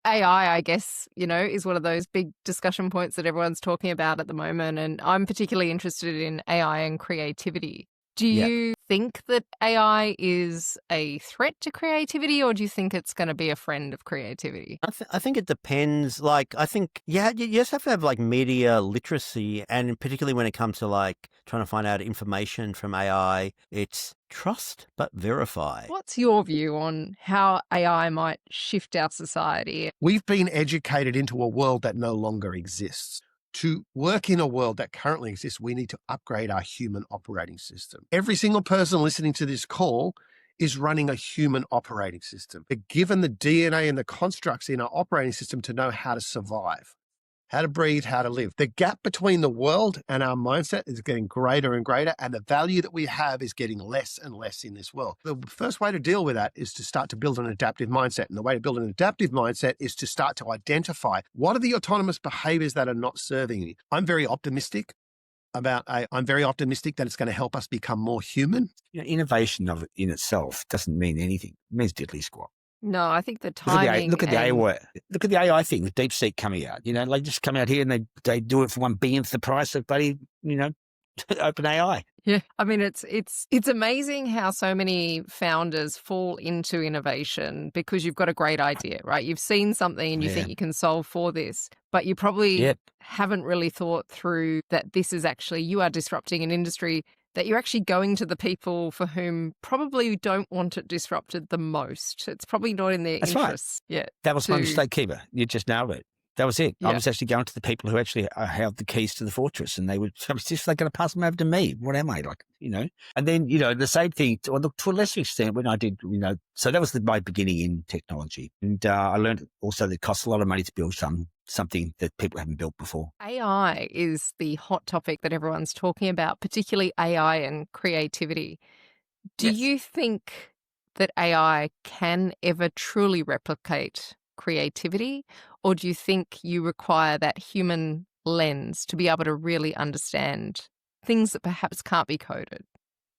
AI, I guess, is one of those big discussion points that everyone's talking about at the moment. And I'm particularly interested in AI and creativity. Do Yeah. you think that AI is a threat to creativity, or do you think it's going to be a friend of creativity? I think it depends. Like, I think, yeah, you just have to have like media literacy. And particularly when it comes to like trying to find out information from AI, it's trust but verify. What's your view on how AI might shift our society? We've been educated into a world that no longer exists. To work in a world that currently exists, we need to upgrade our human operating system. Every single person listening to this call is running a human operating system. They're given the DNA and the constructs in our operating system to know how to survive, how to breathe, how to live. The gap between the world and our mindset is getting greater and greater, and the value that we have is getting less and less in this world. The first way to deal with that is to start to build an adaptive mindset. And the way to build an adaptive mindset is to start to identify what are the autonomous behaviors that are not serving me. I'm very optimistic that it's going to help us become more human. Innovation of it in itself doesn't mean anything. It means diddly squat. No, I think the timing. Look at the AI thing with DeepSeek coming out. They just come out here and they do it for 1/1000th the price of bloody, open AI. Yeah, I mean, it's amazing how so many founders fall into innovation because you've got a great idea, right? You've seen something and you think you can solve for this, but you probably haven't really thought through that this is actually, you are disrupting an industry that you're actually going to the people for whom probably don't want it disrupted the most. It's probably not in their interests yet. That was my mistake, Kiva. You just nailed it. That was it. I was actually going to the people who actually held the keys to the fortress, and they were just like going to pass them over to me. What am I like, And then, the same thing, to a lesser extent, when I did, so that was my beginning in technology. And I learned also that it costs a lot of money to build something that people haven't built before. AI is the hot topic that everyone's talking about, particularly AI and creativity. Do you think that AI can ever truly replicate creativity, or do you think you require that human lens to be able to really understand things that perhaps can't be coded?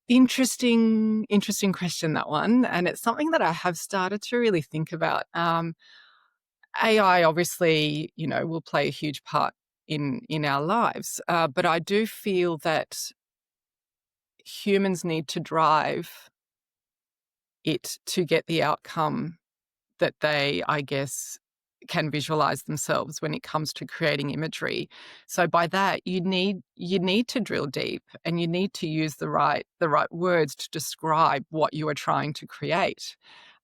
Interesting question, that one. And it's something that I have started to really think about. AI obviously, will play a huge part in our lives. But I do feel that humans need to drive it to get the outcome that they, I guess, can visualize themselves when it comes to creating imagery. So by that, you need to drill deep, and you need to use the right words to describe what you are trying to create.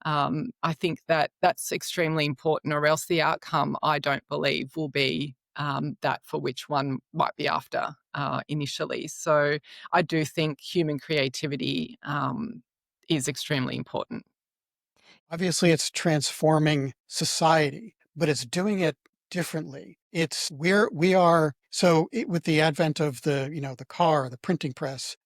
I think that that's extremely important, or else the outcome, I don't believe, will be that for which one might be after initially. So I do think human creativity is extremely important. Obviously, it's transforming society, but it's doing it differently. With the advent of the car, the printing press,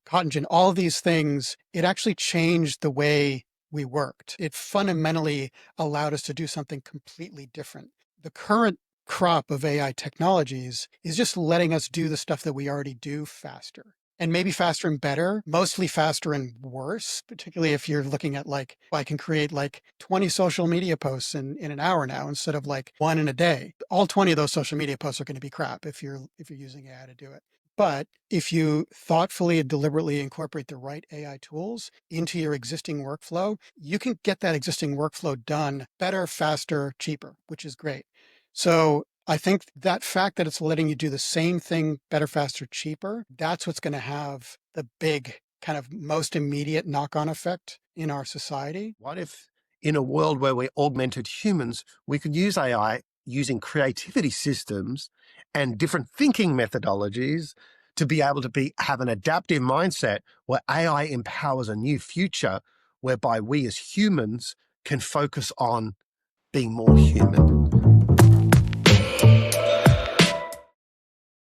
cotton gin, all of these things, it actually changed the way we worked. It fundamentally allowed us to do something completely different. The current crop of AI technologies is just letting us do the stuff that we already do faster. And maybe faster and better, mostly faster and worse, particularly if you're looking at I can create 20 social media posts in an hour now instead of one in a day. All 20 of those social media posts are going to be crap if you're using AI to do it. But if you thoughtfully and deliberately incorporate the right AI tools into your existing workflow, you can get that existing workflow done better, faster, cheaper, which is great. So I think that fact that it's letting you do the same thing better, faster, cheaper, that's what's going to have the big kind of most immediate knock-on effect in our society. What if in a world where we're augmented humans, we could use AI using creativity systems and different thinking methodologies to be able to have an adaptive mindset where AI empowers a new future whereby we as humans can focus on being more human?